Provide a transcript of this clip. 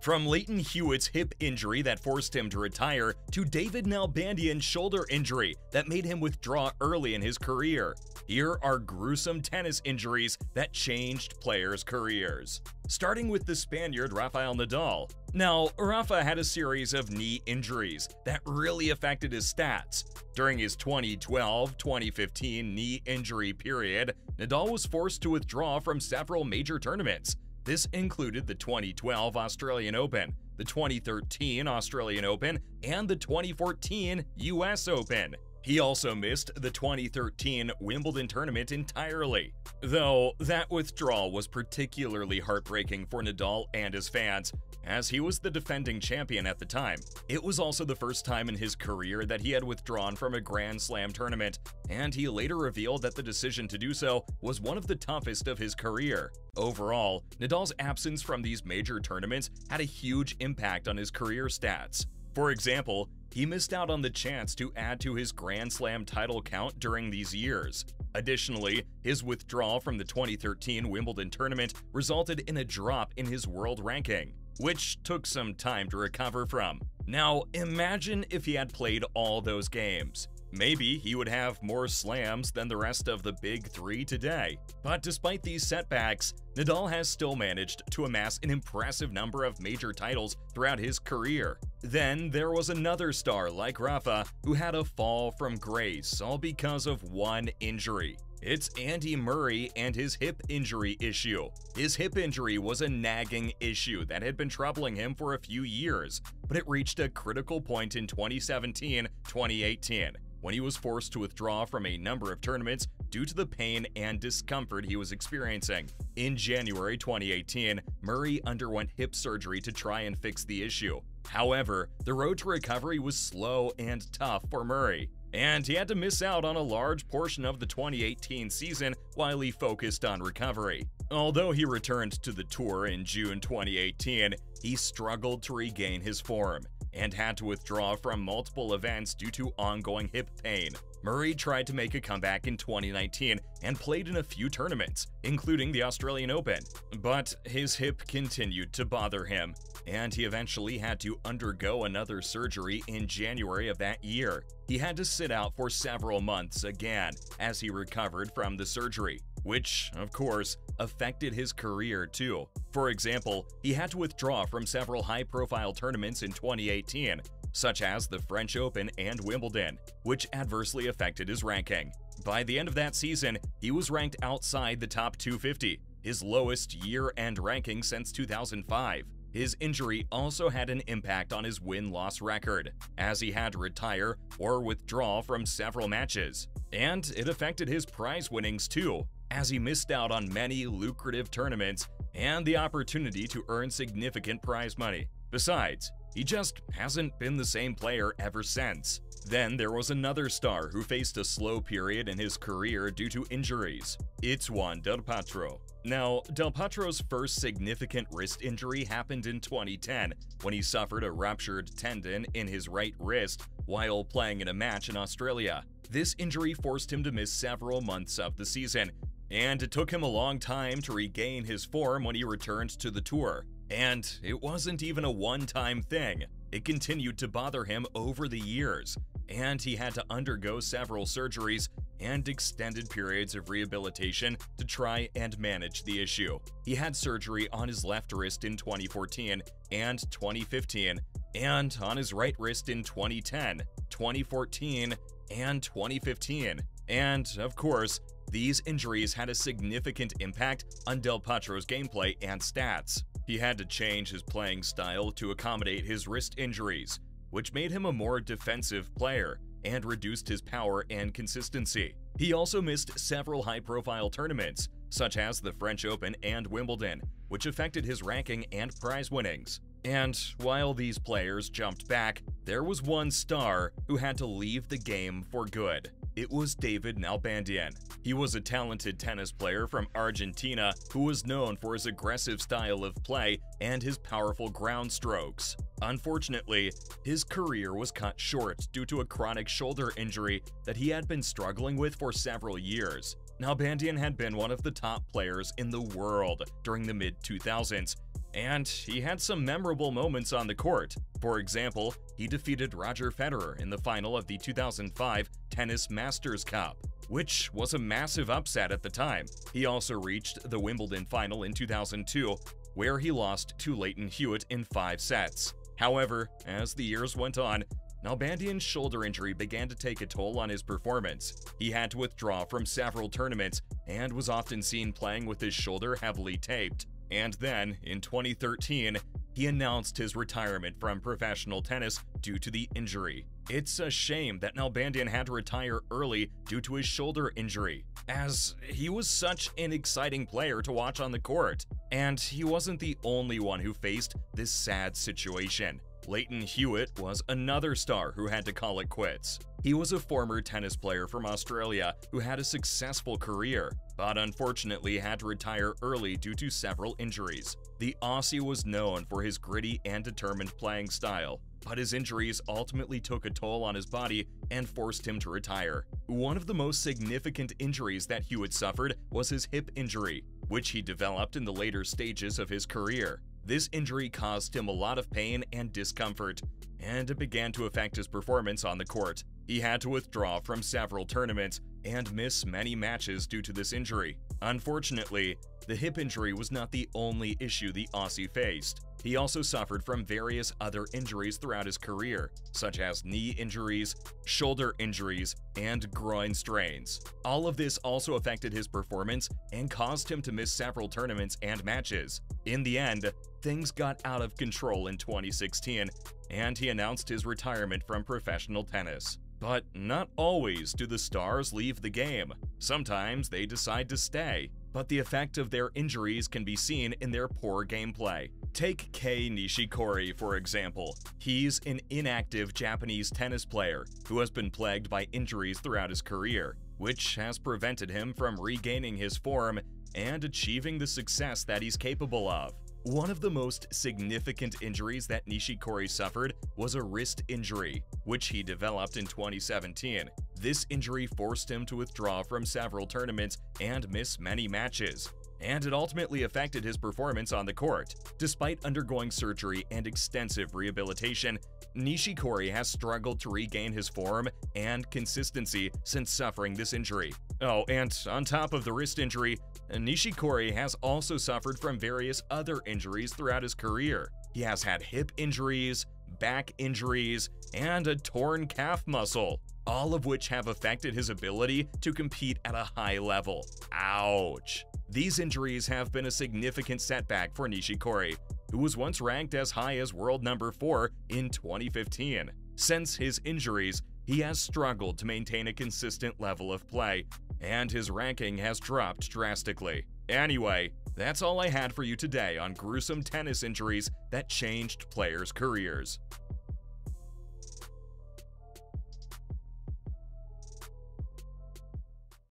From Leighton Hewitt's hip injury that forced him to retire to David Nalbandian's shoulder injury that made him withdraw early in his career, here are gruesome tennis injuries that changed players' careers. Starting with the Spaniard Rafael Nadal. Now, Rafa had a series of knee injuries that really affected his stats. During his 2012-2015 knee injury period, Nadal was forced to withdraw from several major tournaments. This included the 2012 Australian Open, the 2013 Australian Open, and the 2014 US Open. He also missed the 2013 Wimbledon tournament entirely. Though that withdrawal was particularly heartbreaking for Nadal and his fans, as he was the defending champion at the time. It was also the first time in his career that he had withdrawn from a Grand Slam tournament, and he later revealed that the decision to do so was one of the toughest of his career. Overall, Nadal's absence from these major tournaments had a huge impact on his career stats. For example, he missed out on the chance to add to his Grand Slam title count during these years. Additionally, his withdrawal from the 2013 Wimbledon tournament resulted in a drop in his world ranking, which took some time to recover from. Now, imagine if he had played all those games. Maybe he would have more slams than the rest of the big three today. But despite these setbacks, Nadal has still managed to amass an impressive number of major titles throughout his career. Then there was another star like Rafa who had a fall from grace, all because of one injury. It's Andy Murray and his hip injury issue. His hip injury was a nagging issue that had been troubling him for a few years, but it reached a critical point in 2017-2018 when he was forced to withdraw from a number of tournaments due to the pain and discomfort he was experiencing. In January 2018, Murray underwent hip surgery to try and fix the issue. However, the road to recovery was slow and tough for Murray, and he had to miss out on a large portion of the 2018 season while he focused on recovery. Although he returned to the tour in June 2018, he struggled to regain his form and had to withdraw from multiple events due to ongoing hip pain. Murray tried to make a comeback in 2019 and played in a few tournaments, including the Australian Open, but his hip continued to bother him, and he eventually had to undergo another surgery in January of that year. He had to sit out for several months again as he recovered from the surgery, which, of course, affected his career too. For example, he had to withdraw from several high-profile tournaments in 2018, such as the French Open and Wimbledon, which adversely affected his ranking. By the end of that season, he was ranked outside the top 250, his lowest year-end ranking since 2005. His injury also had an impact on his win-loss record, as he had to retire or withdraw from several matches. And it affected his prize winnings too, as he missed out on many lucrative tournaments and the opportunity to earn significant prize money. Besides, he just hasn't been the same player ever since. Then there was another star who faced a slow period in his career due to injuries. It's Juan Del Potro. Now, Del Potro's first significant wrist injury happened in 2010 when he suffered a ruptured tendon in his right wrist while playing in a match in Australia. This injury forced him to miss several months of the season, and it took him a long time to regain his form when he returned to the tour. And it wasn't even a one-time thing. It continued to bother him over the years, and he had to undergo several surgeries and extended periods of rehabilitation to try and manage the issue. He had surgery on his left wrist in 2014 and 2015, and on his right wrist in 2010, 2014, and 2015. And, of course, these injuries had a significant impact on Del Potro's gameplay and stats. He had to change his playing style to accommodate his wrist injuries, which made him a more defensive player and reduced his power and consistency. He also missed several high-profile tournaments, such as the French Open and Wimbledon, which affected his ranking and prize winnings. And while these players jumped back, there was one star who had to leave the game for good. It was David Nalbandian. He was a talented tennis player from Argentina who was known for his aggressive style of play and his powerful ground strokes. Unfortunately, his career was cut short due to a chronic shoulder injury that he had been struggling with for several years. Nalbandian had been one of the top players in the world during the mid-2000s, and he had some memorable moments on the court. For example, he defeated Roger Federer in the final of the 2005 Tennis Masters Cup, which was a massive upset at the time. He also reached the Wimbledon final in 2002, where he lost to Lleyton Hewitt in 5 sets. However, as the years went on, Nalbandian's shoulder injury began to take a toll on his performance. He had to withdraw from several tournaments and was often seen playing with his shoulder heavily taped. And then, in 2013, he announced his retirement from professional tennis due to the injury. It's a shame that Nalbandian had to retire early due to his shoulder injury, as he was such an exciting player to watch on the court. And he wasn't the only one who faced this sad situation. Lleyton Hewitt was another star who had to call it quits. He was a former tennis player from Australia who had a successful career, but unfortunately had to retire early due to several injuries. The Aussie was known for his gritty and determined playing style, but his injuries ultimately took a toll on his body and forced him to retire. One of the most significant injuries that Hewitt suffered was his hip injury, which he developed in the later stages of his career. This injury caused him a lot of pain and discomfort, and it began to affect his performance on the court. He had to withdraw from several tournaments and miss many matches due to this injury. Unfortunately, the hip injury was not the only issue the Aussie faced. He also suffered from various other injuries throughout his career, such as knee injuries, shoulder injuries, and groin strains. All of this also affected his performance and caused him to miss several tournaments and matches. In the end, things got out of control in 2016, and he announced his retirement from professional tennis. But not always do the stars leave the game. Sometimes they decide to stay, but the effect of their injuries can be seen in their poor gameplay. Take Kei Nishikori, for example. He's an inactive Japanese tennis player who has been plagued by injuries throughout his career, which has prevented him from regaining his form and achieving the success that he's capable of. One of the most significant injuries that Nishikori suffered was a wrist injury, which he developed in 2017. This injury forced him to withdraw from several tournaments and miss many matches, and it ultimately affected his performance on the court. Despite undergoing surgery and extensive rehabilitation, Nishikori has struggled to regain his form and consistency since suffering this injury. Oh, and on top of the wrist injury, Nishikori has also suffered from various other injuries throughout his career. He has had hip injuries, back injuries, and a torn calf muscle, all of which have affected his ability to compete at a high level. Ouch! These injuries have been a significant setback for Nishikori, who was once ranked as high as world number 4 in 2015. Since his injuries, he has struggled to maintain a consistent level of play, and his ranking has dropped drastically. Anyway, that's all I had for you today on gruesome tennis injuries that changed players' careers.